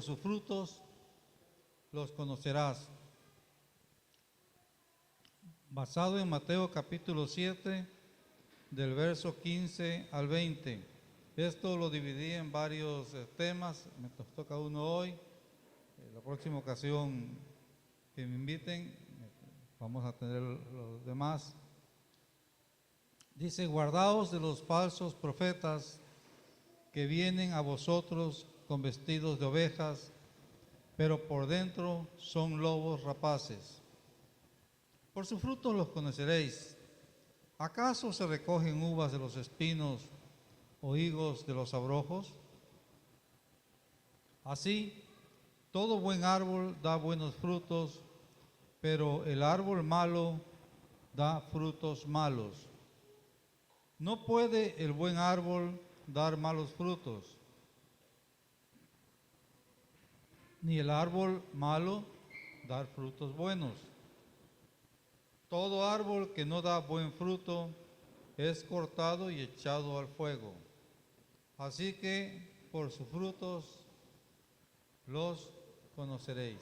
por sus frutos los conocerás. Basado en Mateo capítulo 7, del verso 15 al 20. Esto lo dividí en varios temas, me toca uno hoy. La próxima ocasión que me inviten, vamos a tener los demás. Dice: guardaos de los falsos profetas que vienen a vosotros con vestidos de ovejas, pero por dentro son lobos rapaces. Por sus frutos los conoceréis. ¿Acaso se recogen uvas de los espinos o higos de los abrojos? Así, todo buen árbol da buenos frutos, pero el árbol malo da frutos malos. No puede el buen árbol dar malos frutos, ni el árbol malo dar frutos buenos. Todo árbol que no da buen fruto es cortado y echado al fuego. Así que por sus frutos los conoceréis.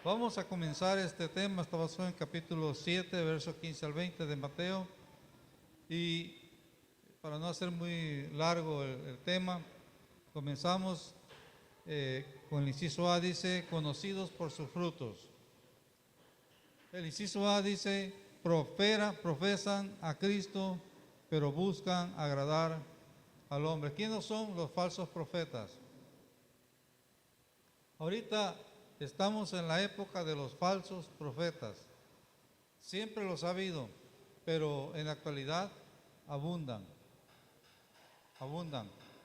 Vamos a comenzar este tema. Está basado en capítulo 7, versos 15 al 20 de Mateo. Y para no hacer muy largo el tema, comenzamos con el inciso A. Dice: conocidos por sus frutos. El inciso A dice: profesan a Cristo, pero buscan agradar al hombre. ¿Quiénes son los falsos profetas? Ahorita estamos en la época de los falsos profetas. Siempre los ha habido, pero en la actualidad abundan.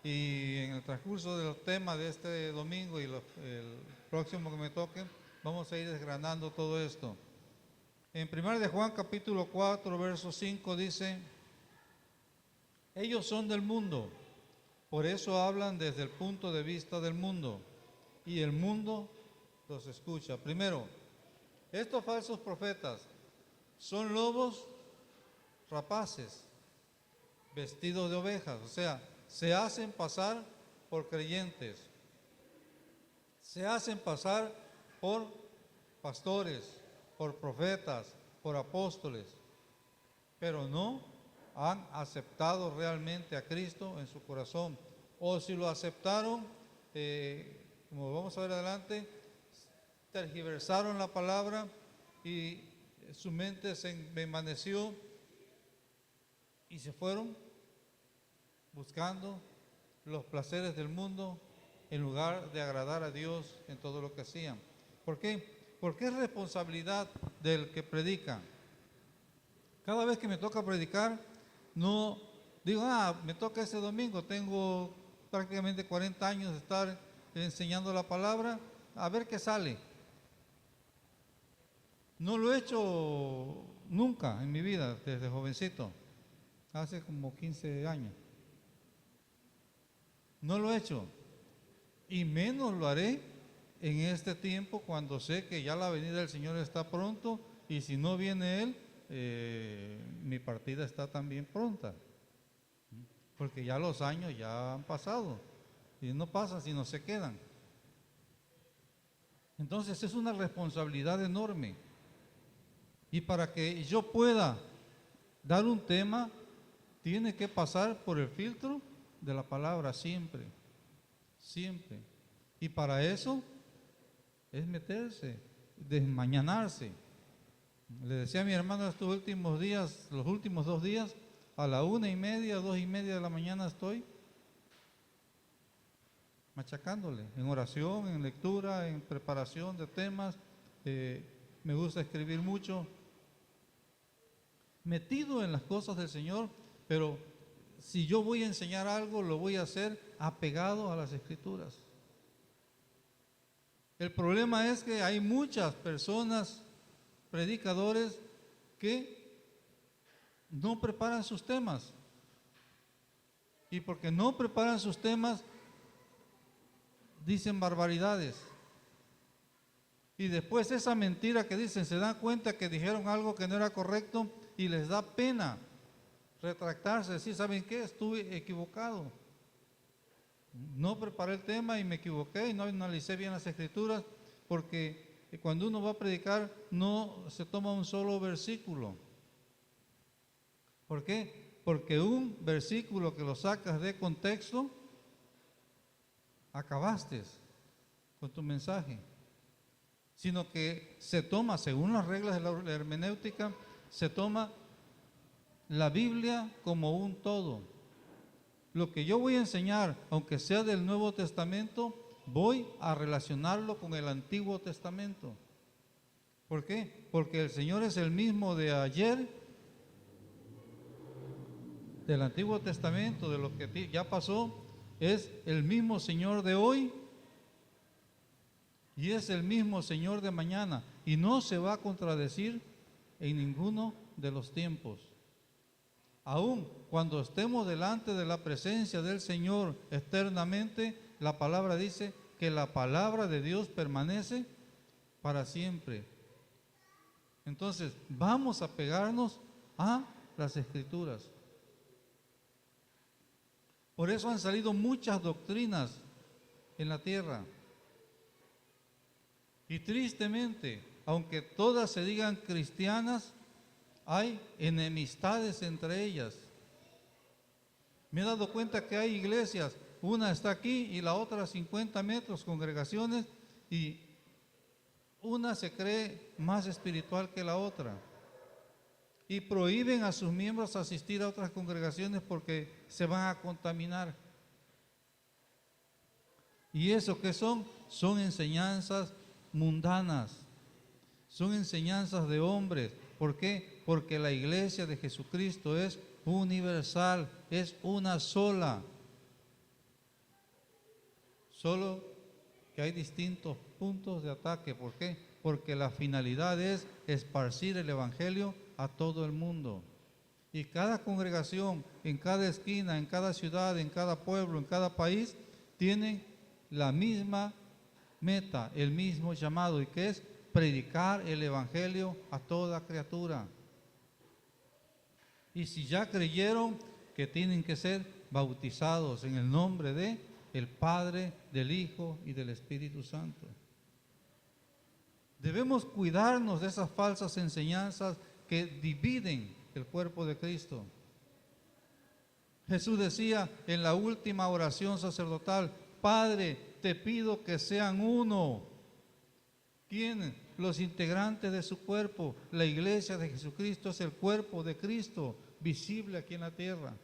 Y en el transcurso del tema de este domingo y el próximo que me toque, vamos a ir desgranando todo esto. En 1 de Juan capítulo 4, verso 5 dice: ellos son del mundo, por eso hablan desde el punto de vista del mundo, y el mundo los escucha. Primero, estos falsos profetas son lobos rapaces, vestidos de ovejas, o sea, se hacen pasar por creyentes, se hacen pasar por pastores, por profetas, por apóstoles, pero no han aceptado realmente a Cristo en su corazón. O si lo aceptaron, como vamos a ver adelante, tergiversaron la palabra y su mente se envaneció y se fueron buscando los placeres del mundo en lugar de agradar a Dios en todo lo que hacían. ¿Por qué? Porque es responsabilidad del que predica. Cada vez que me toca predicar, no digo: me toca ese domingo, tengo prácticamente 40 años de estar enseñando la palabra, a ver qué sale. No lo he hecho nunca en mi vida, desde jovencito, hace como 15 años. No lo he hecho, y menos lo haré en este tiempo, cuando sé que ya la venida del Señor está pronto, y si no viene Él, mi partida está también pronta, porque ya los años ya han pasado, y no pasan sino se quedan. Entonces es una responsabilidad enorme, y para que yo pueda dar un tema, tiene que pasar por el filtro de la palabra siempre, y para eso es meterse, desmañanarse. Le decía a mi hermano estos últimos días, los últimos 2 días, a la 1:30, 2:30 de la mañana estoy machacándole, en oración, en lectura, en preparación de temas. Me gusta escribir mucho, metido en las cosas del Señor, pero si yo voy a enseñar algo, lo voy a hacer apegado a las Escrituras. El problema es que hay muchas personas, predicadores, que no preparan sus temas. Y porque no preparan sus temas, dicen barbaridades. Y después esa mentira que dicen, se dan cuenta que dijeron algo que no era correcto y les da pena retractarse, decir: ¿saben qué? Estuve equivocado. No preparé el tema y me equivoqué y no analicé bien las escrituras, porque cuando uno va a predicar no se toma un solo versículo. ¿Por qué? Porque un versículo que lo sacas de contexto, acabaste con tu mensaje. Sino que se toma, según las reglas de la hermenéutica, se toma la Biblia como un todo. Lo que yo voy a enseñar, aunque sea del Nuevo Testamento, voy a relacionarlo con el Antiguo Testamento. ¿Por qué? Porque el Señor es el mismo de ayer, del Antiguo Testamento, de lo que ya pasó, es el mismo Señor de hoy y es el mismo Señor de mañana, y no se va a contradecir en ninguno de los tiempos. Aún cuando estemos delante de la presencia del Señor eternamente, la palabra dice que la palabra de Dios permanece para siempre. Entonces, vamos a pegarnos a las Escrituras. Por eso han salido muchas doctrinas en la tierra. Y tristemente, aunque todas se digan cristianas, hay enemistades entre ellas. Me he dado cuenta que hay iglesias, una está aquí y la otra a 50 metros, congregaciones, y una se cree más espiritual que la otra. Y prohíben a sus miembros asistir a otras congregaciones porque se van a contaminar. ¿Y eso qué son? Son enseñanzas mundanas, son enseñanzas de hombres. ¿Por qué? Porque la iglesia de Jesucristo es universal, es una sola. Solo que hay distintos puntos de ataque. ¿Por qué? Porque la finalidad es esparcir el evangelio a todo el mundo. Y cada congregación, en cada esquina, en cada ciudad, en cada pueblo, en cada país, tienen la misma meta, el mismo llamado, y que es predicar el evangelio a toda criatura. Y si ya creyeron, que tienen que ser bautizados en el nombre de el Padre, del Hijo y del Espíritu Santo. Debemos cuidarnos de esas falsas enseñanzas que dividen el cuerpo de Cristo. Jesús decía en la última oración sacerdotal: Padre, te pido que sean uno. ¿Quién? Los integrantes de su cuerpo. La iglesia de Jesucristo es el cuerpo de Cristo, visible aquí en la tierra.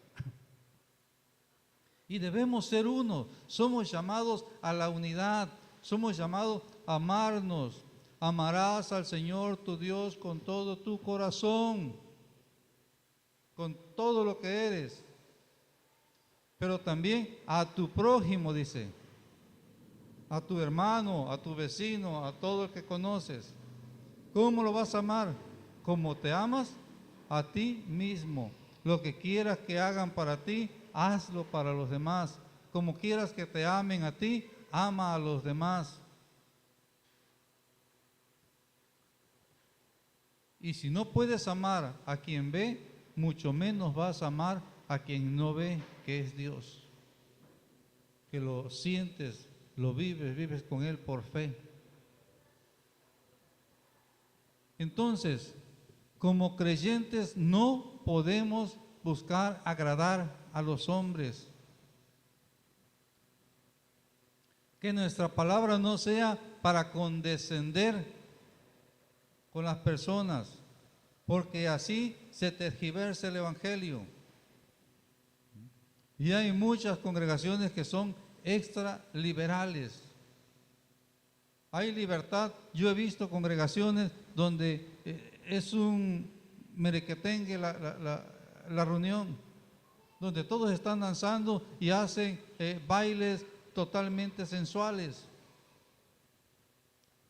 Y debemos ser uno. Somos llamados a la unidad. Somos llamados a amarnos. Amarás al Señor tu Dios con todo tu corazón, con todo lo que eres, pero también a tu prójimo, dice, a tu hermano, a tu vecino, a todo el que conoces. ¿Cómo lo vas a amar? Como te amas a ti mismo. Lo que quieras que hagan para ti, hazlo para los demás. Como quieras que te amen a ti, ama a los demás. Y si no puedes amar a quien ve, mucho menos vas a amar a quien no ve, que es Dios. Que lo sientes, lo vives con Él por fe. Entonces, como creyentes no podemos buscar agradar a los hombres. Que nuestra palabra no sea para condescender con las personas, porque así se tergiversa el evangelio. Y hay muchas congregaciones que son extra liberales. Hay libertad. Yo he visto congregaciones donde es un merequetengue la reunión, donde todos están danzando y hacen bailes totalmente sensuales,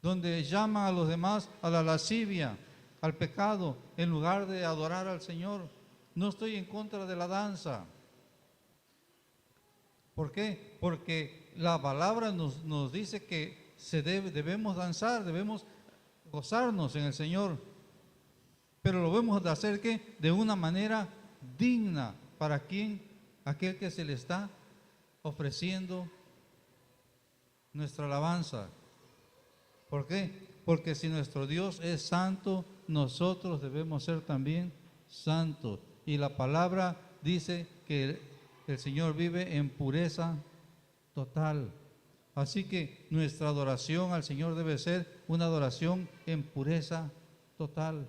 donde llaman a los demás a la lascivia, al pecado, en lugar de adorar al Señor. No estoy en contra de la danza. ¿Por qué? Porque la palabra nos dice que debemos danzar, debemos gozarnos en el Señor. Pero lo debemos de hacer ¿qué? De una manera digna para aquel que se le está ofreciendo nuestra alabanza. ¿Por qué? Porque si nuestro Dios es santo, nosotros debemos ser también santos. Y la palabra dice que el Señor vive en pureza total. Así que nuestra adoración al Señor debe ser una adoración en pureza total.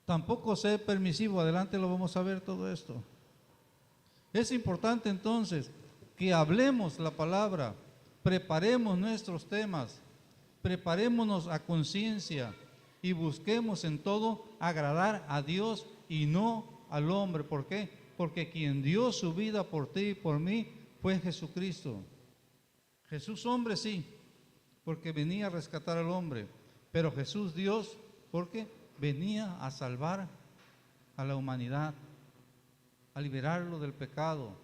Tampoco ser permisivo, adelante lo vamos a ver todo esto. Es importante entonces que hablemos la palabra, preparemos nuestros temas, preparémonos a conciencia y busquemos en todo agradar a Dios y no al hombre. ¿Por qué? Porque quien dio su vida por ti y por mí fue Jesucristo. Jesús hombre sí, porque venía a rescatar al hombre, pero Jesús Dios porque venía a salvar a la humanidad, a liberarlo del pecado,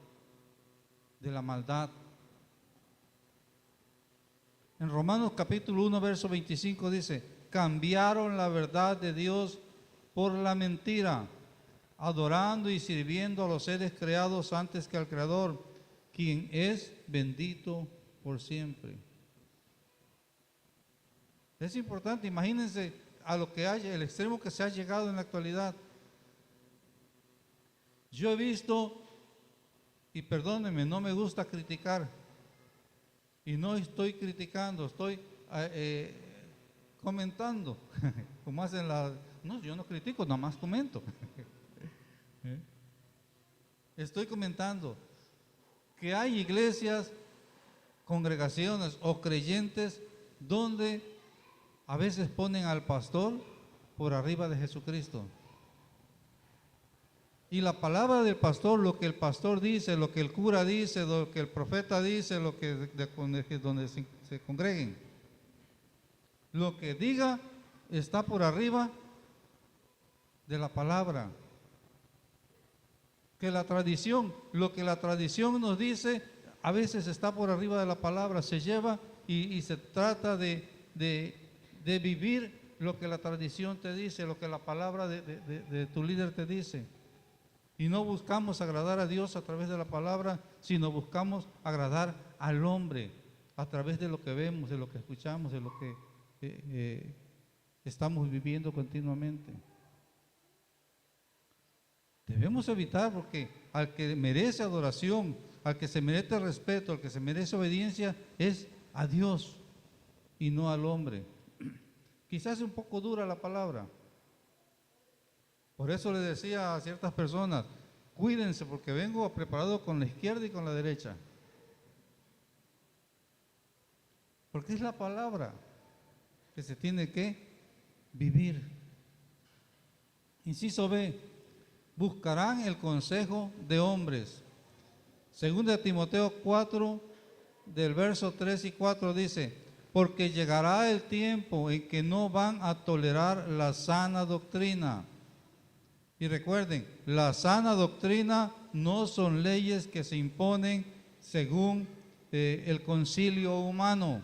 de la maldad. En Romanos capítulo 1, verso 25 dice, cambiaron la verdad de Dios por la mentira, adorando y sirviendo a los seres creados antes que al Creador, quien es bendito por siempre. Es importante, imagínense a lo que hay, el extremo que se ha llegado en la actualidad. Yo he visto, y perdónenme, no me gusta criticar, y no estoy criticando, estoy comentando, como hacen las... No, yo no critico, nada más comento. Estoy comentando que hay iglesias, congregaciones o creyentes donde a veces ponen al pastor por arriba de Jesucristo. Y la palabra del pastor, lo que el pastor dice, lo que el cura dice, lo que el profeta dice, lo que donde se congreguen, lo que diga está por arriba de la palabra. Que la tradición, lo que la tradición nos dice, a veces está por arriba de la palabra, se lleva y se trata de vivir lo que la tradición te dice, lo que la palabra de tu líder te dice. Y no buscamos agradar a Dios a través de la palabra, sino buscamos agradar al hombre a través de lo que vemos, de lo que escuchamos, de lo que estamos viviendo continuamente. Debemos evitar, porque al que merece adoración, al que se merece respeto, al que se merece obediencia, es a Dios y no al hombre. Quizás es un poco dura la palabra. Por eso le decía a ciertas personas, cuídense porque vengo preparado con la izquierda y con la derecha. Porque es la palabra que se tiene que vivir. Inciso B, buscarán el consejo de hombres. Segunda de Timoteo 4, del verso 3 y 4 dice, porque llegará el tiempo en que no van a tolerar la sana doctrina. Y recuerden, la sana doctrina no son leyes que se imponen según el concilio humano.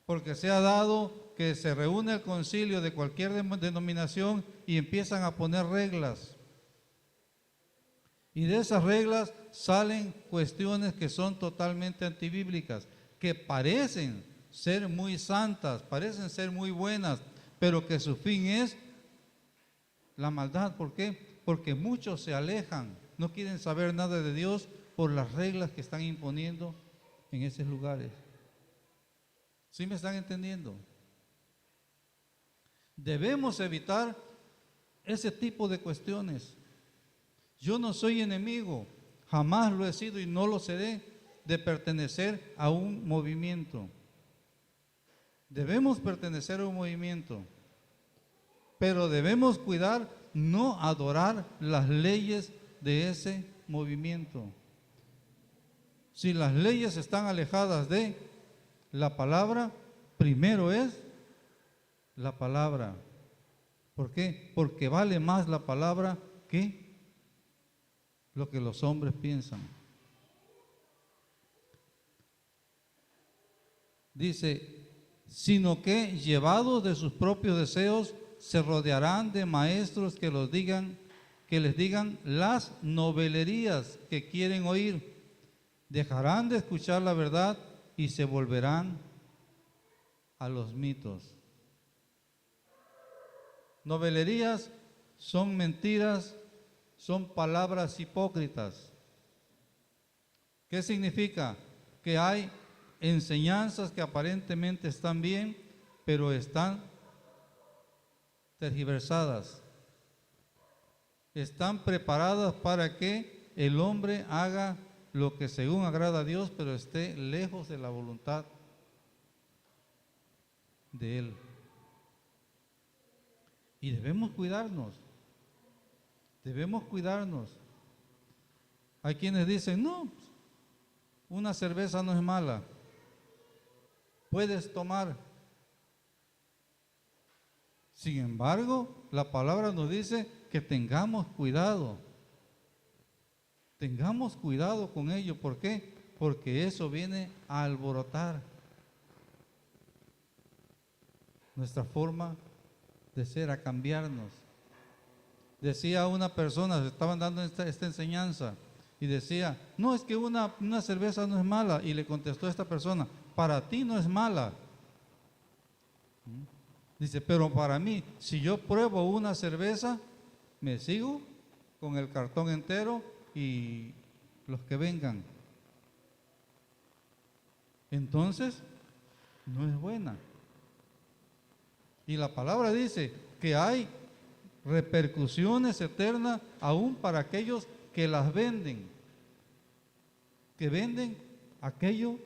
Porque se ha dado que se reúne el concilio de cualquier denominación y empiezan a poner reglas. Y de esas reglas salen cuestiones que son totalmente antibíblicas, que parecen ser muy santas, parecen ser muy buenas, pero que su fin es la maldad. ¿Por qué? Porque muchos se alejan, no quieren saber nada de Dios por las reglas que están imponiendo en esos lugares. ¿Sí me están entendiendo? Debemos evitar ese tipo de cuestiones. Yo no soy enemigo, jamás lo he sido y no lo seré, de pertenecer a un movimiento. Debemos pertenecer a un movimiento, pero debemos cuidar no adorar las leyes de ese movimiento. Si las leyes están alejadas de la palabra, primero es la palabra. ¿Por qué? Porque vale más la palabra que lo que los hombres piensan. Dice, sino que llevados de sus propios deseos, se rodearán de maestros que los digan que les digan las novelerías que quieren oír. Dejarán de escuchar la verdad y se volverán a los mitos. Novelerías son mentiras, son palabras hipócritas. ¿Qué significa? Que hay enseñanzas que aparentemente están bien, pero están tergiversadas. Están preparadas para que el hombre haga lo que según agrada a Dios, pero esté lejos de la voluntad de Él. Y debemos cuidarnos. Debemos cuidarnos. Hay quienes dicen, no, una cerveza no es mala. Puedes tomar. Sin embargo, la palabra nos dice que tengamos cuidado. Tengamos cuidado con ello. ¿Por qué? Porque eso viene a alborotar nuestra forma de ser, a cambiarnos. Decía una persona, estaban dando esta enseñanza, y decía, no, es que una cerveza no es mala. Y le contestó esta persona, para ti no es mala. Dice, pero para mí, si yo pruebo una cerveza, me sigo con el cartón entero y los que vengan. Entonces, no es buena. Y la palabra dice que hay repercusiones eternas aún para aquellos que las venden, que venden aquello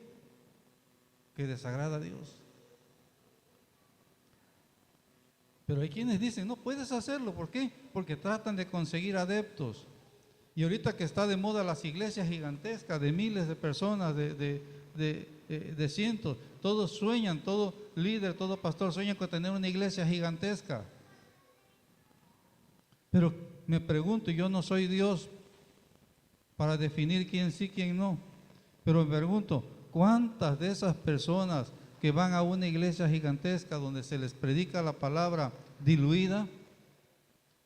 que desagrada a Dios. Pero hay quienes dicen, no puedes hacerlo. ¿Por qué? Porque tratan de conseguir adeptos. Y ahorita que está de moda las iglesias gigantescas de miles de personas, de cientos, todos sueñan, todo líder, todo pastor sueña con tener una iglesia gigantesca. Pero me pregunto, yo no soy Dios para definir quién sí, quién no. Pero me pregunto, ¿cuántas de esas personas que van a una iglesia gigantesca donde se les predica la palabra diluida,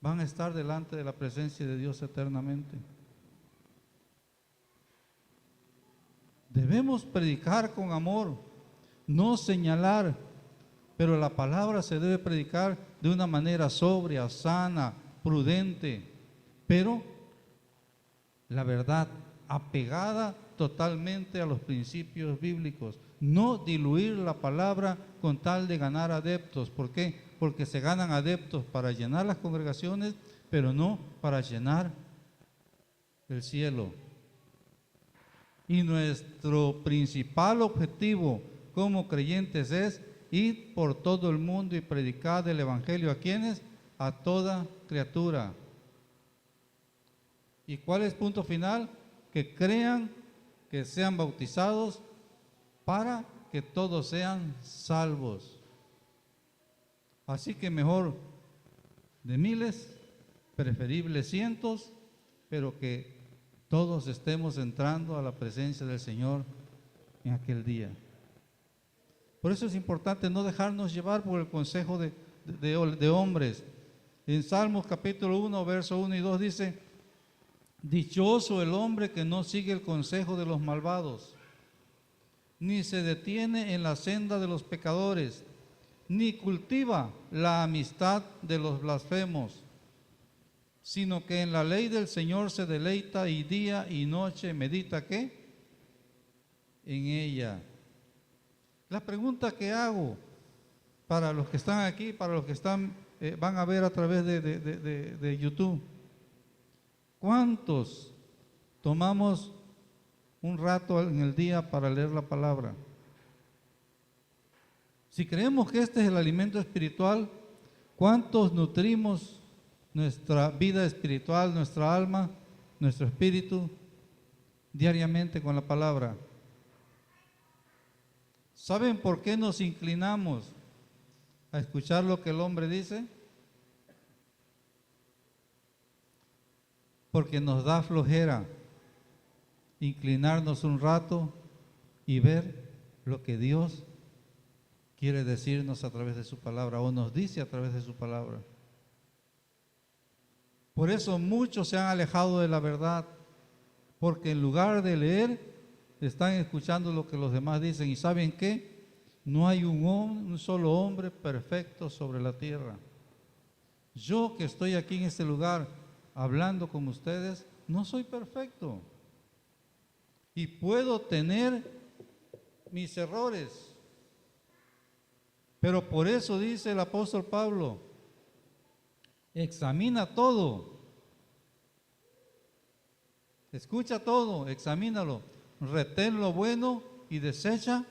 van a estar delante de la presencia de Dios eternamente? Debemos predicar con amor, no señalar, pero la palabra se debe predicar de una manera sobria, sana, prudente, pero la verdad apegada totalmente a los principios bíblicos. No diluir la palabra con tal de ganar adeptos. ¿Por qué? Porque se ganan adeptos para llenar las congregaciones, pero no para llenar el cielo. Y nuestro principal objetivo como creyentes es ir por todo el mundo y predicar el evangelio. ¿A quiénes? A toda criatura. ¿Y cuál es el punto final? Que crean, que sean bautizados, para que todos sean salvos. Así que mejor de miles, preferible cientos, pero que todos estemos entrando a la presencia del Señor en aquel día. Por eso es importante no dejarnos llevar por el consejo de hombres. En Salmos capítulo 1, verso 1 y 2 dice, dichoso el hombre que no sigue el consejo de los malvados, ni se detiene en la senda de los pecadores, ni cultiva la amistad de los blasfemos, sino que en la ley del Señor se deleita y día y noche medita, ¿qué? En ella. La pregunta que hago para los que están aquí, para los que van a ver a través de YouTube, ¿cuántos tomamos un rato en el día para leer la palabra? Si creemos que este es el alimento espiritual, ¿cuántos nutrimos nuestra vida espiritual, nuestra alma, nuestro espíritu diariamente con la palabra? ¿Saben por qué nos inclinamos a escuchar lo que el hombre dice? Porque nos da flojera inclinarnos un rato y ver lo que Dios quiere decirnos a través de su palabra, o nos dice a través de su palabra. Por eso muchos se han alejado de la verdad, porque en lugar de leer, están escuchando lo que los demás dicen. ¿Y saben qué? No hay un solo hombre perfecto sobre la tierra. Yo que estoy aquí en este lugar hablando con ustedes, no soy perfecto. Y puedo tener mis errores. Pero por eso dice el apóstol Pablo, examina todo. Escucha todo, examínalo. Retén lo bueno y desecha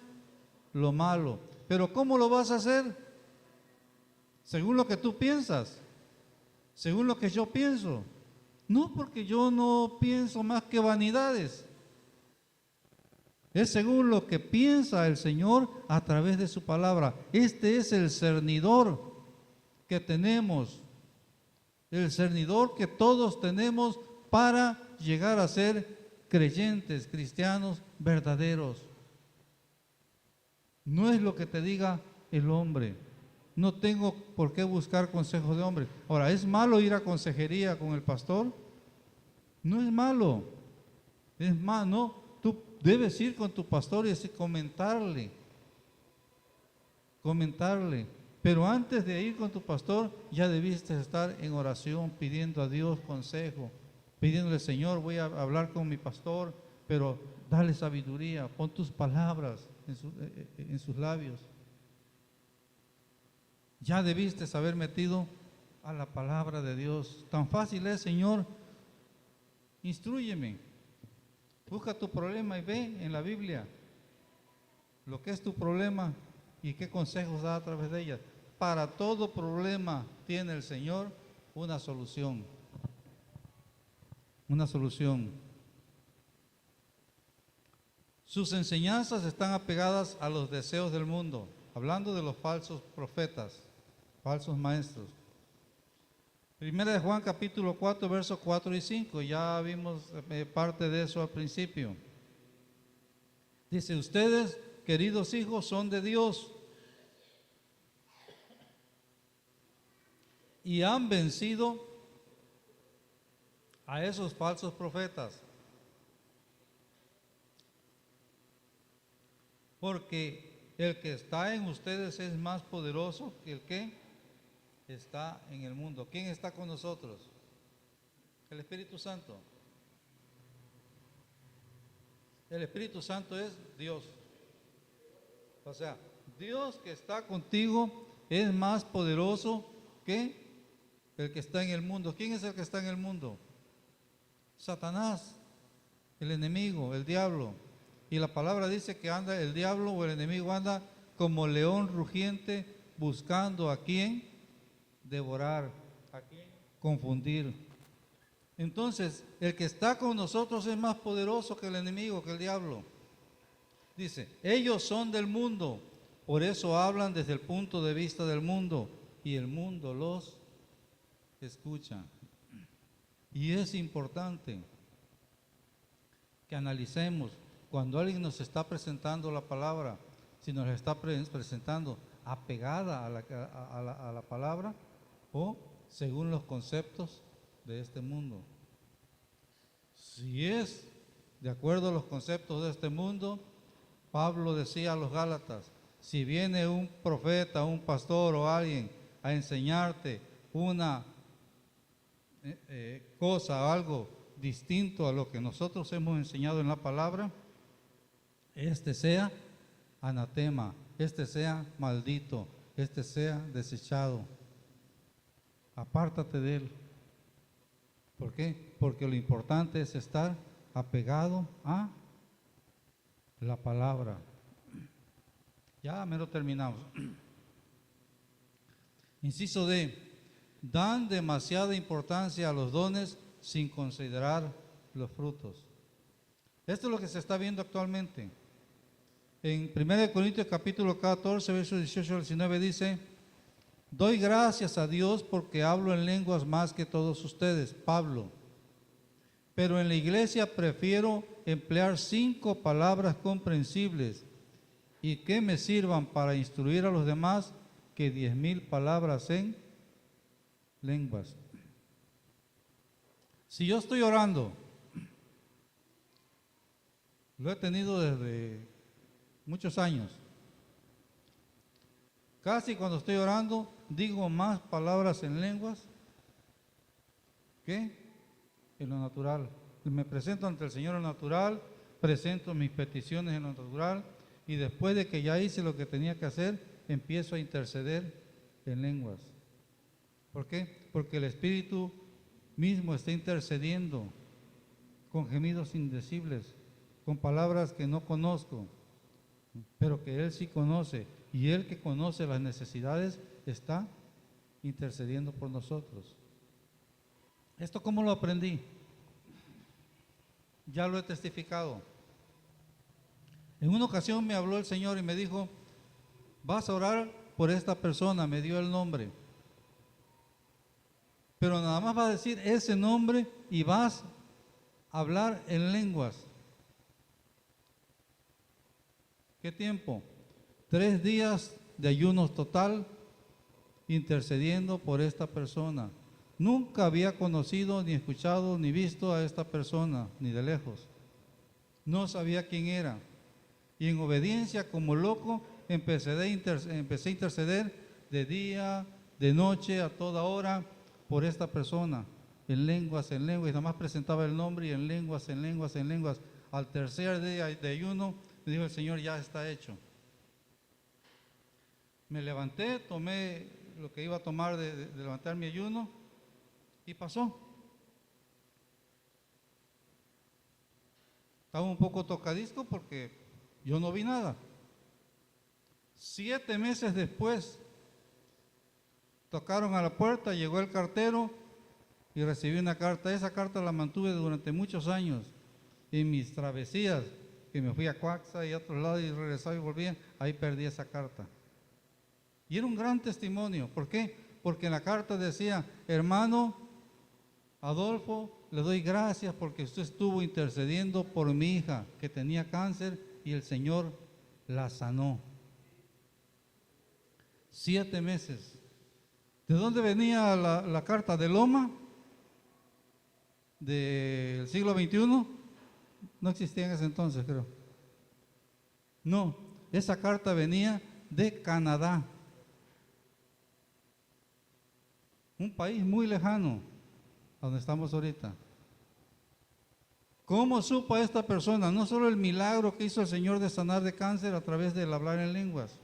lo malo. Pero ¿cómo lo vas a hacer? Según lo que tú piensas, según lo que yo pienso. No, porque yo no pienso más que vanidades. Es según lo que piensa el Señor a través de su palabra. Este es el cernidor que tenemos, el cernidor que todos tenemos para llegar a ser creyentes, cristianos verdaderos. No es lo que te diga el hombre. No tengo por qué buscar consejos de hombre. Ahora, ¿es malo ir a consejería con el pastor? No es malo. Es más, no. Tú debes ir con tu pastor y así comentarle. Pero antes de ir con tu pastor, ya debiste estar en oración, pidiendo a Dios consejo, pidiéndole, Señor, voy a hablar con mi pastor, pero dale sabiduría, pon tus palabras en sus labios. Ya debiste haber metido a la palabra de Dios. Tan fácil es, Señor, instrúyeme. Busca tu problema y ve en la Biblia lo que es tu problema y qué consejos da a través de ella. Para todo problema tiene el Señor una solución. Una solución. Sus enseñanzas están apegadas a los deseos del mundo, hablando de los falsos profetas, falsos maestros. Primera de Juan capítulo 4, versos 4 y 5, ya vimos parte de eso al principio. Dice, ustedes, queridos hijos, son de Dios y han vencido a esos falsos profetas. Porque el que está en ustedes es más poderoso que el que está en el mundo. ¿Quién está con nosotros? El Espíritu Santo. El Espíritu Santo es Dios. O sea, Dios que está contigo es más poderoso que el que está en el mundo. ¿Quién es el que está en el mundo? Satanás, el enemigo, el diablo. Y la palabra dice que anda el diablo o el enemigo anda como león rugiente buscando a quien devorar, a quien confundir. Entonces, el que está con nosotros es más poderoso que el enemigo, que el diablo. Dice, ellos son del mundo, por eso hablan desde el punto de vista del mundo y el mundo los escucha. Y es importante que analicemos cuando alguien nos está presentando la palabra, si nos la está presentando apegada a la palabra o según los conceptos de este mundo. Si es de acuerdo a los conceptos de este mundo, Pablo decía a los Gálatas, si viene un profeta, un pastor o alguien a enseñarte una cosa, algo distinto a lo que nosotros hemos enseñado en la palabra, este sea anatema, este sea maldito, este sea desechado. Apártate de él. ¿Por qué? Porque lo importante es estar apegado a la palabra. Ya mero terminamos. Inciso D. Dan demasiada importancia a los dones sin considerar los frutos. Esto es lo que se está viendo actualmente. En 1 Corintios capítulo 14, versos 18 al 19 dice, doy gracias a Dios porque hablo en lenguas más que todos ustedes, Pablo. Pero en la iglesia prefiero emplear 5 palabras comprensibles y que me sirvan para instruir a los demás que 10,000 palabras en lenguas. Si yo estoy orando, lo he tenido desde muchos años. Casi cuando estoy orando, digo más palabras en lenguas que en lo natural. Me presento ante el Señor en lo natural, presento mis peticiones en lo natural, y después de que ya hice lo que tenía que hacer, empiezo a interceder en lenguas. ¿Por qué? Porque el Espíritu mismo está intercediendo con gemidos indecibles, con palabras que no conozco, pero que Él sí conoce, y Él que conoce las necesidades está intercediendo por nosotros. ¿Esto cómo lo aprendí? Ya lo he testificado. En una ocasión me habló el Señor y me dijo: vas a orar por esta persona, me dio el nombre, pero nada más va a decir ese nombre y vas a hablar en lenguas. ¿Qué tiempo? 3 días de ayunos total, intercediendo por esta persona. Nunca había conocido, ni escuchado, ni visto a esta persona, ni de lejos. No sabía quién era. Y en obediencia, como loco, empecé a interceder de día, de noche, a toda hora, por esta persona, en lenguas, y nada más presentaba el nombre, y en lenguas, en lenguas, en lenguas. Al tercer día de ayuno, me dijo el Señor: ya está hecho. Me levanté, tomé lo que iba a tomar de levantar mi ayuno, y pasó. Estaba un poco tocadisco porque yo no vi nada. 7 meses después, tocaron a la puerta, llegó el cartero y recibí una carta. Esa carta la mantuve durante muchos años. En mis travesías, que me fui a Coaxa y a otros lados y regresaba y volvía, ahí perdí esa carta. Y era un gran testimonio. ¿Por qué? Porque en la carta decía: hermano Adolfo, le doy gracias porque usted estuvo intercediendo por mi hija que tenía cáncer y el Señor la sanó. 7 meses. ¿De dónde venía la carta? ¿De Loma? ¿Del siglo XXI? No existía en ese entonces, creo. No, esa carta venía de Canadá, un país muy lejano a donde estamos ahorita. ¿Cómo supo esta persona? No solo el milagro que hizo el Señor de sanar de cáncer a través del hablar en lenguas,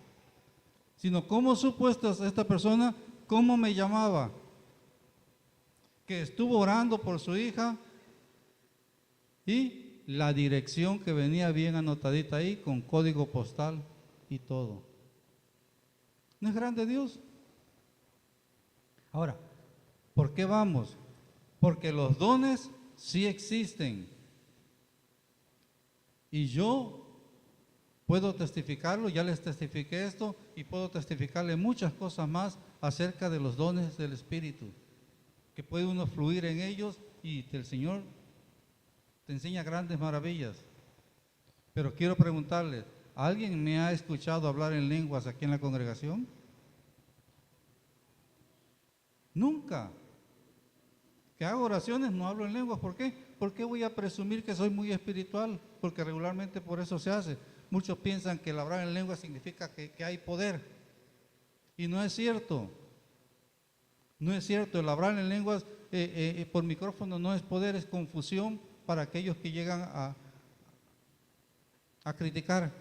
sino cómo supo esta persona cómo me llamaba, que estuvo orando por su hija, y la dirección que venía bien anotadita ahí con código postal y todo. ¿No es grande Dios? Ahora, ¿por qué vamos? Porque los dones sí existen. Y yo puedo testificarlo, ya les testifiqué esto, y puedo testificarle muchas cosas más acerca de los dones del Espíritu, que puede uno fluir en ellos y el Señor te enseña grandes maravillas. Pero quiero preguntarles, ¿alguien me ha escuchado hablar en lenguas aquí en la congregación? Nunca. Que hago oraciones, no hablo en lenguas. ¿Por qué? ¿Por qué voy a presumir que soy muy espiritual? Porque regularmente por eso se hace. Muchos piensan que el hablar en lenguas significa que hay poder. Y no es cierto. No es cierto. El hablar en lenguas por micrófono no es poder, es confusión para aquellos que llegan a criticar.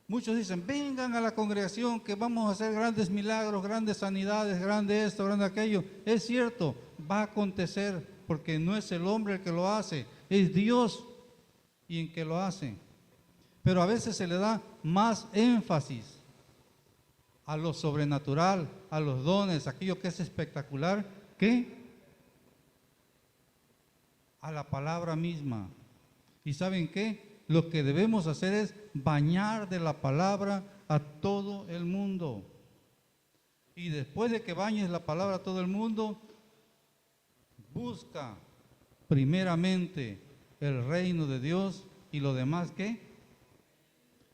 Muchos dicen: vengan a la congregación que vamos a hacer grandes milagros, grandes sanidades, grande esto, grande aquello. Es cierto, va a acontecer, porque no es el hombre el que lo hace, es Dios y en que lo hace. Pero a veces se le da más énfasis a lo sobrenatural, a los dones, aquello que es espectacular, que a la palabra misma. ¿Y saben qué? Lo que debemos hacer es bañar de la palabra a todo el mundo. Y después de que bañes la palabra a todo el mundo, busca primeramente el reino de Dios, y lo demás, ¿qué?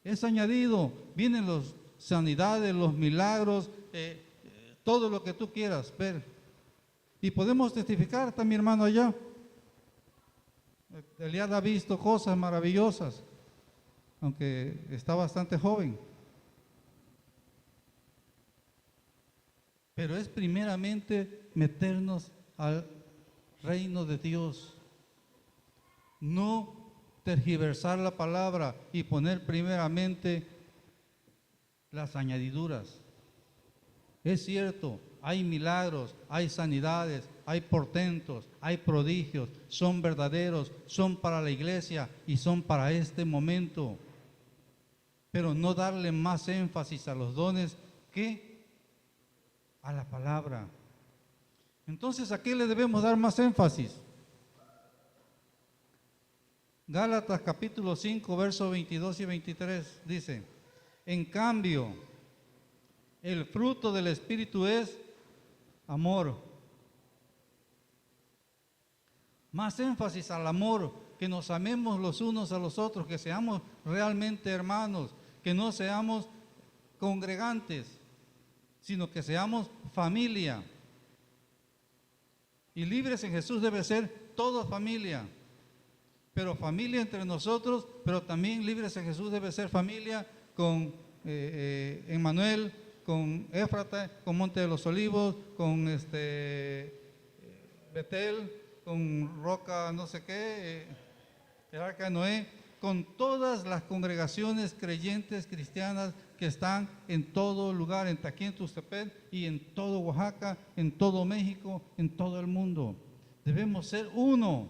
Es añadido. Vienen las sanidades, los milagros, todo lo que tú quieras ver. Y podemos testificar, está mi hermano allá. Eliad ha visto cosas maravillosas, aunque está bastante joven. Pero es primeramente meternos al reino de Dios. No tergiversar la palabra y poner primeramente las añadiduras. Es cierto, hay milagros, hay sanidades, hay portentos, hay prodigios, son verdaderos, son para la iglesia y son para este momento. Pero no darle más énfasis a los dones que a la palabra. Entonces, ¿a qué le debemos dar más énfasis? Gálatas capítulo 5, versos 22 y 23 dice: en cambio, el fruto del Espíritu es amor. Más énfasis al amor, que nos amemos los unos a los otros, que seamos realmente hermanos, que no seamos congregantes, sino que seamos familia. Y libres en Jesús debe ser toda familia, pero familia entre nosotros, pero también libres en Jesús debe ser familia con Emmanuel, con Éfrata, con Monte de los Olivos, con Betel, con Roca no sé qué, el Arca de Noé, con todas las congregaciones creyentes cristianas que están en todo lugar, aquí en Tuxtepec y en todo Oaxaca, en todo México, en todo el mundo. Debemos ser uno.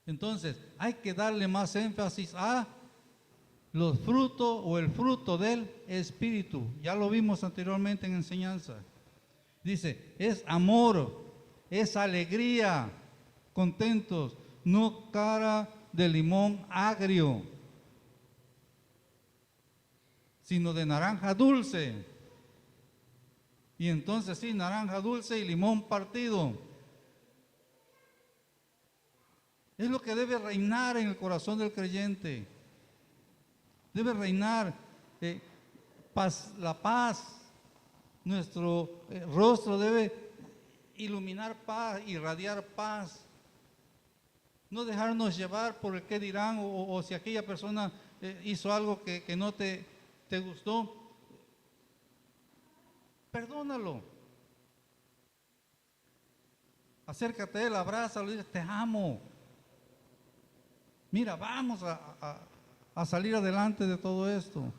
Entonces, hay que darle más énfasis a los frutos o el fruto del Espíritu. Ya lo vimos anteriormente en enseñanza. Dice, es amor, es alegría, contentos, no cara de limón agrio, sino de naranja dulce. Y entonces sí, naranja dulce y limón partido. Es lo que debe reinar en el corazón del creyente. Debe reinar la paz. Nuestro rostro debe iluminar paz, irradiar paz. No dejarnos llevar por el qué dirán o si aquella persona hizo algo que no te gustó. Perdónalo. Acércate a él, abrázalo y dile, te amo. Mira, vamos a salir adelante de todo esto.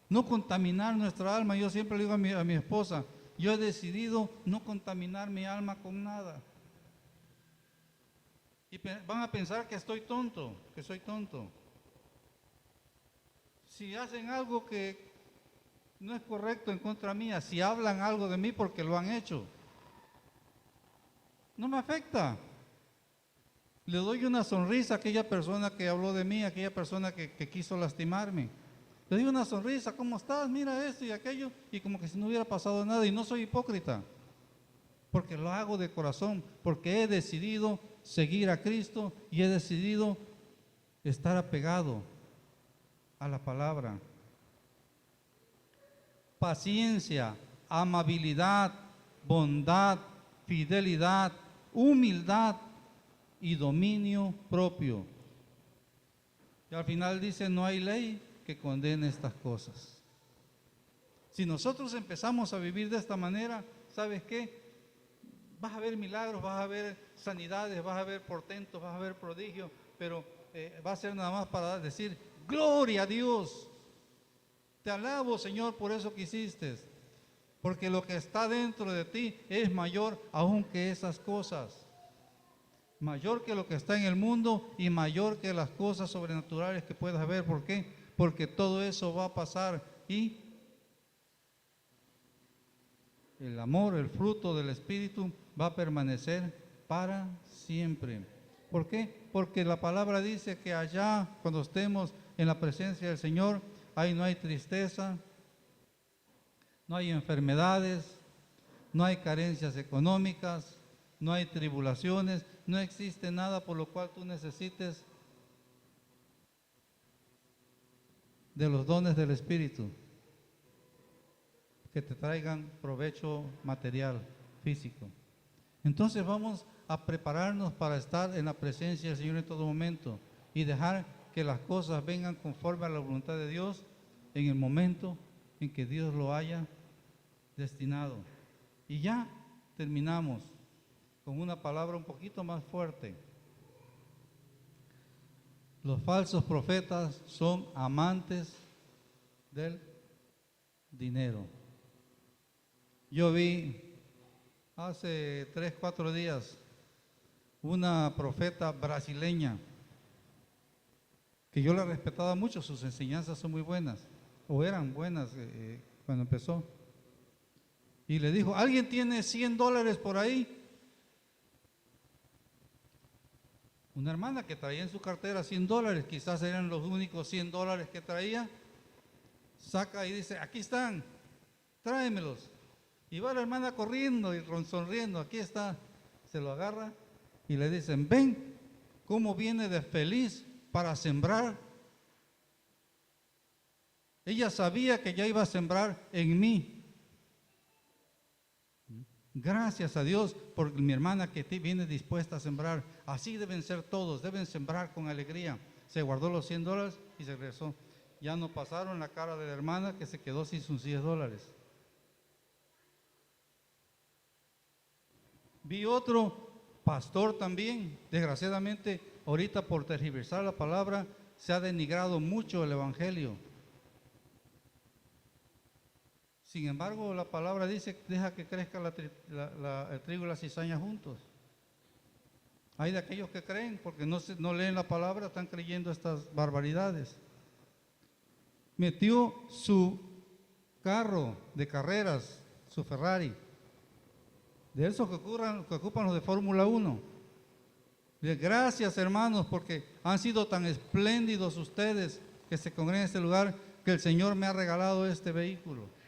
No contaminar nuestra alma. Yo siempre le digo a mi esposa, yo he decidido no contaminar mi alma con nada. Y van a pensar que estoy tonto, que soy tonto. Si hacen algo que no es correcto en contra mía, si hablan algo de mí porque lo han hecho, no me afecta. Le doy una sonrisa a aquella persona que habló de mí, a aquella persona que quiso lastimarme. Le doy una sonrisa, ¿cómo estás? Mira esto y aquello, y como que si no hubiera pasado nada, y no soy hipócrita, porque lo hago de corazón, porque he decidido seguir a Cristo y he decidido estar apegado a la palabra. Paciencia, amabilidad, bondad, fidelidad, humildad y dominio propio. Y al final dice, no hay ley que condene estas cosas. Si nosotros empezamos a vivir de esta manera, ¿sabes qué? Vas a ver milagros, vas a ver sanidades, vas a ver portentos, vas a ver prodigios, pero va a ser nada más para decir, gloria a Dios. Te alabo, Señor, por eso que hiciste, porque lo que está dentro de ti es mayor aún que esas cosas. Mayor que lo que está en el mundo y mayor que las cosas sobrenaturales que puedas ver. ¿Por qué? Porque todo eso va a pasar y el amor, el fruto del Espíritu va a permanecer para siempre. ¿Por qué? Porque la palabra dice que allá, cuando estemos en la presencia del Señor, ahí no hay tristeza, no hay enfermedades, no hay carencias económicas, no hay tribulaciones, no existe nada por lo cual tú necesites de los dones del Espíritu. ¿Ok? que te traigan provecho material, físico. Entonces vamos a prepararnos para estar en la presencia del Señor en todo momento y dejar que las cosas vengan conforme a la voluntad de Dios en el momento en que Dios lo haya destinado. Y ya terminamos con una palabra un poquito más fuerte. Los falsos profetas son amantes del dinero. Yo vi hace 3, 4 días una profeta brasileña que yo la respetaba mucho, sus enseñanzas son muy buenas, o eran buenas cuando empezó. Y le dijo, ¿alguien tiene $100 por ahí? Una hermana que traía en su cartera $100, quizás eran los únicos $100 que traía, saca y dice, aquí están, tráemelos. Y va la hermana corriendo y sonriendo, aquí está, se lo agarra y le dicen, ven, cómo viene de feliz para sembrar. Ella sabía que ya iba a sembrar en mí. Gracias a Dios por mi hermana que viene dispuesta a sembrar. Así deben ser todos, deben sembrar con alegría. Se guardó los $100 y se regresó. Ya no pasaron la cara de la hermana que se quedó sin sus $10. Vi otro pastor también, desgraciadamente, ahorita por tergiversar la palabra, se ha denigrado mucho el evangelio. Sin embargo, la palabra dice, deja que crezca el trigo y la cizaña juntos. Hay de aquellos que creen, porque no leen la palabra, están creyendo estas barbaridades. Metió su carro de carreras, su Ferrari, de esos que ocupan los de Fórmula 1. Gracias, hermanos, porque han sido tan espléndidos ustedes que se congregan en este lugar, que el Señor me ha regalado este vehículo.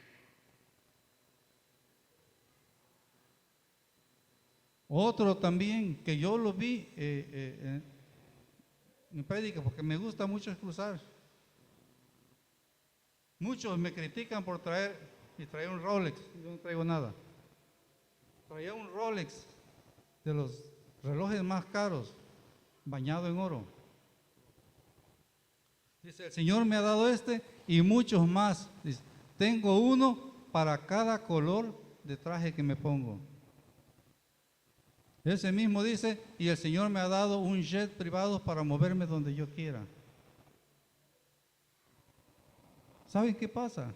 Otro también, que yo lo vi en prédica, porque me gusta mucho cruzar. Muchos me critican por traer un Rolex, yo no traigo nada. Traía un Rolex de los relojes más caros, bañado en oro. Dice, el Señor me ha dado este y muchos más. Dice, tengo uno para cada color de traje que me pongo. Ese mismo dice, y el Señor me ha dado un jet privado para moverme donde yo quiera. ¿Saben qué pasa?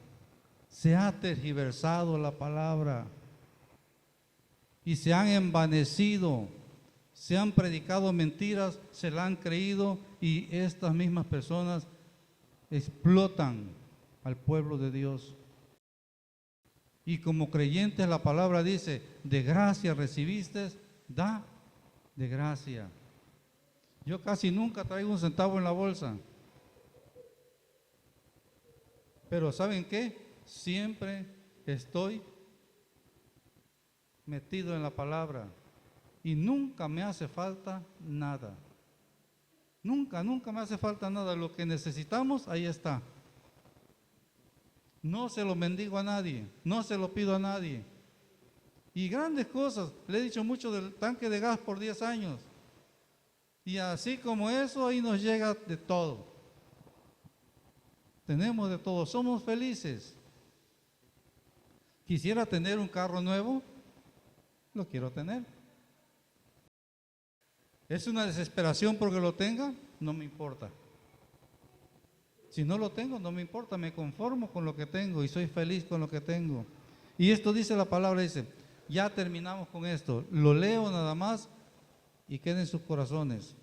Se ha tergiversado la palabra y se han envanecido, se han predicado mentiras, se la han creído y estas mismas personas explotan al pueblo de Dios. Y como creyentes la palabra dice, de gracia recibiste, da de gracia. Yo casi nunca traigo un centavo en la bolsa. Pero ¿saben qué? Siempre estoy metido en la palabra y nunca me hace falta nada. Nunca me hace falta nada. Lo que necesitamos, ahí está. No se lo mendigo a nadie, no se lo pido a nadie. Y grandes cosas, le he dicho mucho del tanque de gas por 10 años. Y así como eso, ahí nos llega de todo. Tenemos de todo, somos felices. Quisiera tener un carro nuevo, lo quiero tener. ¿Es una desesperación porque lo tenga? No me importa. Si no lo tengo, no me importa, me conformo con lo que tengo y soy feliz con lo que tengo. Y esto dice la palabra, dice, ya terminamos con esto, lo leo nada más y queda en sus corazones.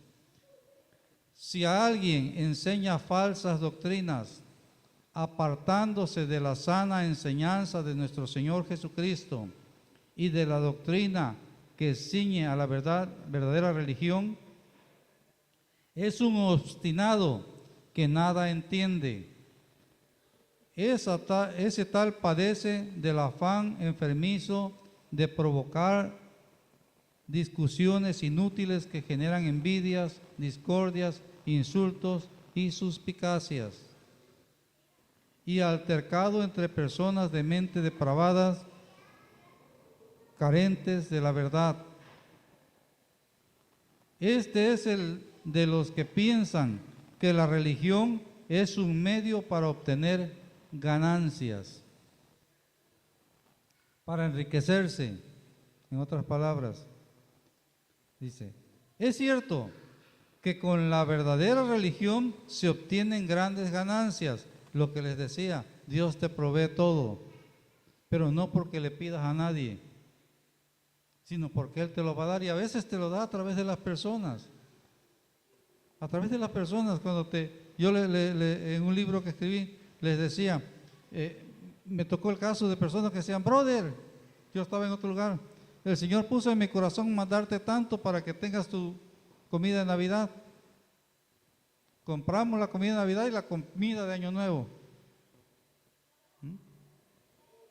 Si a alguien enseña falsas doctrinas, apartándose de la sana enseñanza de nuestro Señor Jesucristo y de la doctrina que ciñe a la verdadera religión, es un obstinado que nada entiende. Ese tal padece del afán enfermizo de provocar discusiones inútiles que generan envidias, discordias, insultos y suspicacias. y altercado entre personas de mente depravadas, carentes de la verdad. Este es el de los que piensan que la religión es un medio para obtener ganancias, para enriquecerse. En otras palabras, dice, es cierto que con la verdadera religión se obtienen grandes ganancias. Lo que les decía, Dios te provee todo, pero no porque le pidas a nadie, sino porque Él te lo va a dar, y a veces te lo da a través de las personas. A través de las personas, yo en un libro que escribí, les decía, me tocó el caso de personas que decían, brother, yo estaba en otro lugar, el Señor puso en mi corazón mandarte tanto para que tengas tu comida de Navidad. Compramos la comida de Navidad y la comida de Año Nuevo.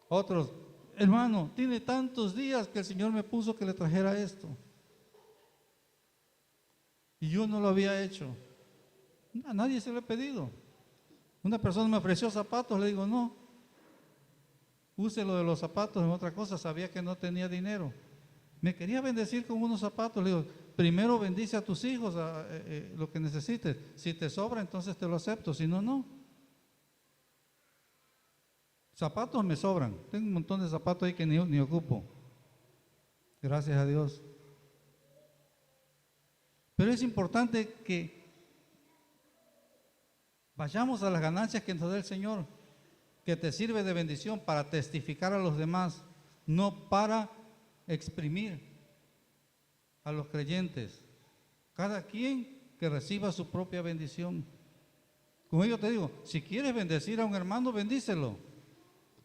Otros, hermano, tiene tantos días que el Señor me puso que le trajera esto. Y yo no lo había hecho. A nadie se lo he pedido. Una persona me ofreció zapatos, le digo, no, use lo de los zapatos en otra cosa, sabía que no tenía dinero. Me quería bendecir con unos zapatos, le digo, primero bendice a tus hijos lo que necesites. Si te sobra, entonces te lo acepto, si no, no. Zapatos me sobran, tengo un montón de zapatos ahí que ni ocupo. Gracias a Dios. Pero es importante que vayamos a las ganancias que nos da el Señor, que te sirve de bendición para testificar a los demás, no para exprimir a los creyentes. Cada quien que reciba su propia bendición. Como yo te digo, si quieres bendecir a un hermano, bendícelo,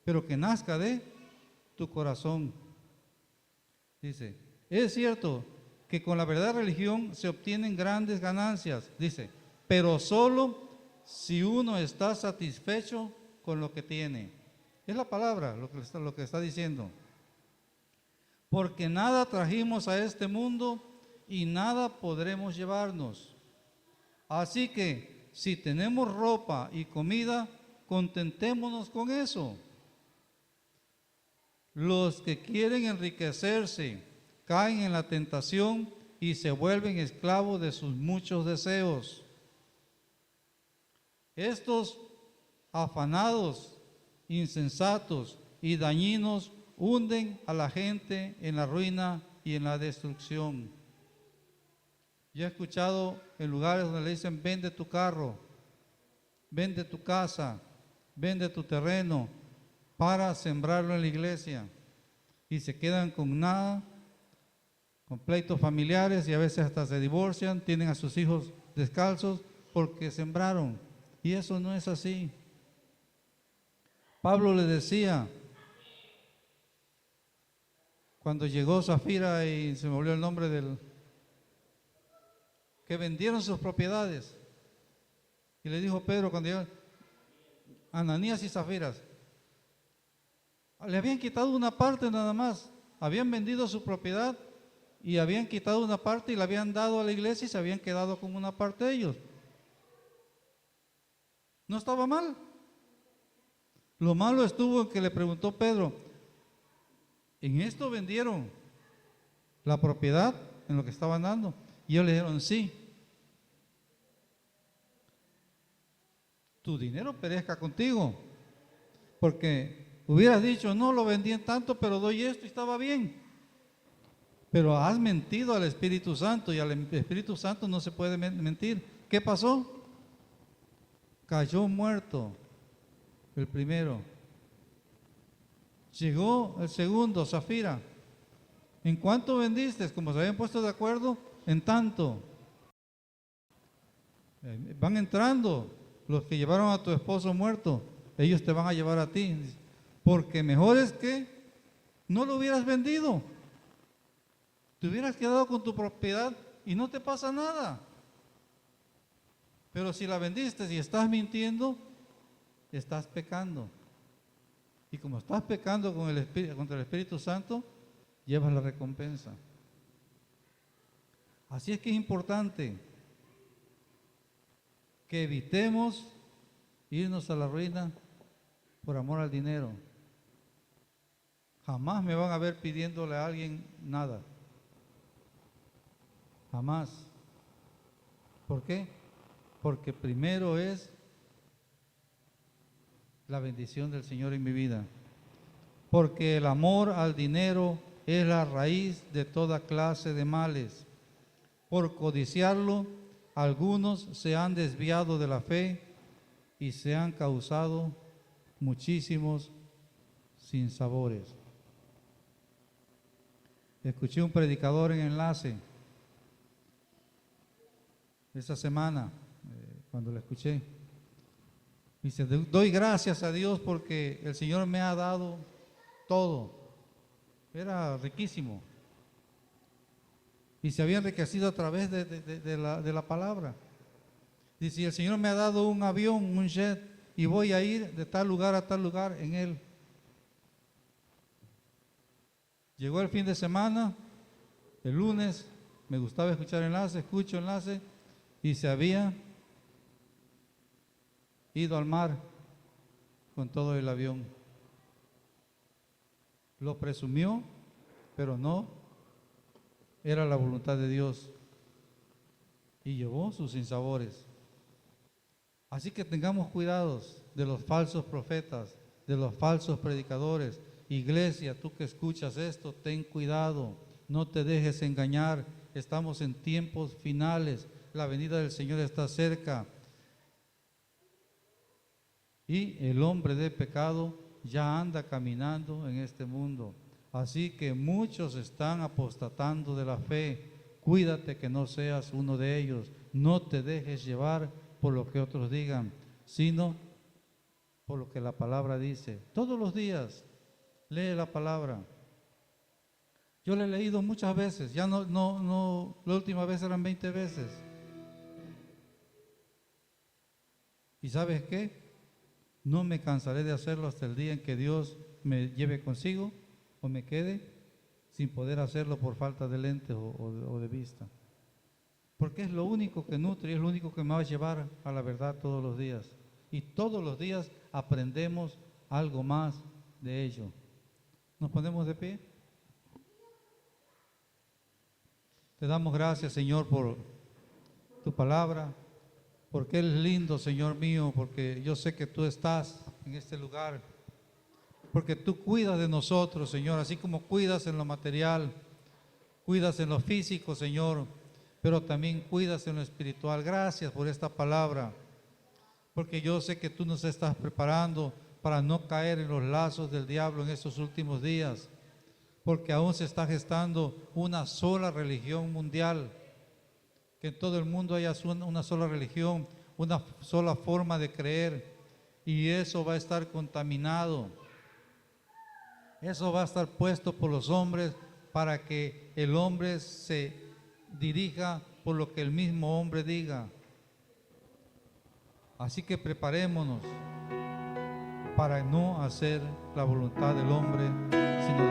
pero que nazca de tu corazón. Dice, es cierto que con la verdadera religión se obtienen grandes ganancias, dice, pero solo si uno está satisfecho con lo que tiene. Es la palabra lo que está diciendo. Porque nada trajimos a este mundo y nada podremos llevarnos. Así que si tenemos ropa y comida, contentémonos con eso. Los que quieren enriquecerse caen en la tentación y se vuelven esclavos de sus muchos deseos. Estos afanados, insensatos y dañinos hunden a la gente en la ruina y en la destrucción. Yo he escuchado en lugares donde le dicen, vende tu carro, vende tu casa, vende tu terreno para sembrarlo en la iglesia, y se quedan con nada, con pleitos familiares, y a veces hasta se divorcian, tienen a sus hijos descalzos porque sembraron, y eso no es así. Pablo le decía, cuando llegó Zafira, y se me olvidó el nombre que vendieron sus propiedades, y le dijo Pedro cuando llegó, Ananías y Zafiras, le habían quitado una parte nada más, habían vendido su propiedad y habían quitado una parte y la habían dado a la iglesia y se habían quedado con una parte de ellos. No estaba mal. Lo malo estuvo en que le preguntó Pedro, ¿en esto vendieron la propiedad en lo que estaban dando? Y ellos le dijeron, sí. Tu dinero perezca contigo, porque hubieras dicho, no, lo vendí en tanto, pero doy esto y estaba bien. Pero has mentido al Espíritu Santo, y al Espíritu Santo no se puede mentir. ¿Qué pasó? Cayó muerto el primero. Llegó el segundo, Zafira. ¿En cuánto vendiste? Como se habían puesto de acuerdo, en tanto. Van entrando los que llevaron a tu esposo muerto, ellos te van a llevar a ti, porque mejor es que no lo hubieras vendido, te hubieras quedado con tu propiedad y no te pasa nada. Pero si la vendiste y estás mintiendo, estás pecando, y como estás pecando contra el Espíritu Santo, llevas la recompensa. Así es que es importante que evitemos irnos a la ruina por amor al dinero. Jamás me van a ver pidiéndole a alguien nada. Jamás. ¿Por qué? Porque primero es la bendición del Señor en mi vida. Porque el amor al dinero es la raíz de toda clase de males. Por codiciarlo, algunos se han desviado de la fe y se han causado muchísimos sinsabores. Escuché un predicador en Enlace esta semana, cuando lo escuché. Dice, doy gracias a Dios porque el Señor me ha dado todo. Era riquísimo. Y se había enriquecido a través de la palabra. Dice, el Señor me ha dado un avión, un jet, y voy a ir de tal lugar a tal lugar en él. Llegó el fin de semana, el lunes, me gustaba escuchar Enlace, escucho Enlace, y se había ido al mar con todo el avión. Lo presumió, pero no era la voluntad de Dios. Y llevó sus sinsabores. Así que tengamos cuidados de los falsos profetas, de los falsos predicadores. Iglesia, tú que escuchas esto, ten cuidado, no te dejes engañar. Estamos en tiempos finales, la venida del Señor está cerca. Y el hombre de pecado ya anda caminando en este mundo. Así que muchos están apostatando de la fe. Cuídate que no seas uno de ellos. No te dejes llevar por lo que otros digan, sino por lo que la palabra dice. Todos los días lee la palabra. Yo la he leído muchas veces, ya no, la última vez eran 20 veces. ¿Y sabes qué? No me cansaré de hacerlo hasta el día en que Dios me lleve consigo o me quede sin poder hacerlo por falta de lentes o de vista. Porque es lo único que nutre y es lo único que me va a llevar a la verdad todos los días. Y todos los días aprendemos algo más de ello. ¿Nos ponemos de pie? Te damos gracias, Señor, por tu palabra, porque es lindo, Señor mío, porque yo sé que tú estás en este lugar, porque tú cuidas de nosotros, Señor, así como cuidas en lo material, cuidas en lo físico, Señor, pero también cuidas en lo espiritual. Gracias por esta palabra, porque yo sé que tú nos estás preparando para no caer en los lazos del diablo en estos últimos días, porque aún se está gestando una sola religión mundial, que en todo el mundo haya una sola religión, una sola forma de creer, y eso va a estar contaminado. Eso va a estar puesto por los hombres para que el hombre se dirija por lo que el mismo hombre diga. Así que preparémonos para no hacer la voluntad del hombre, sino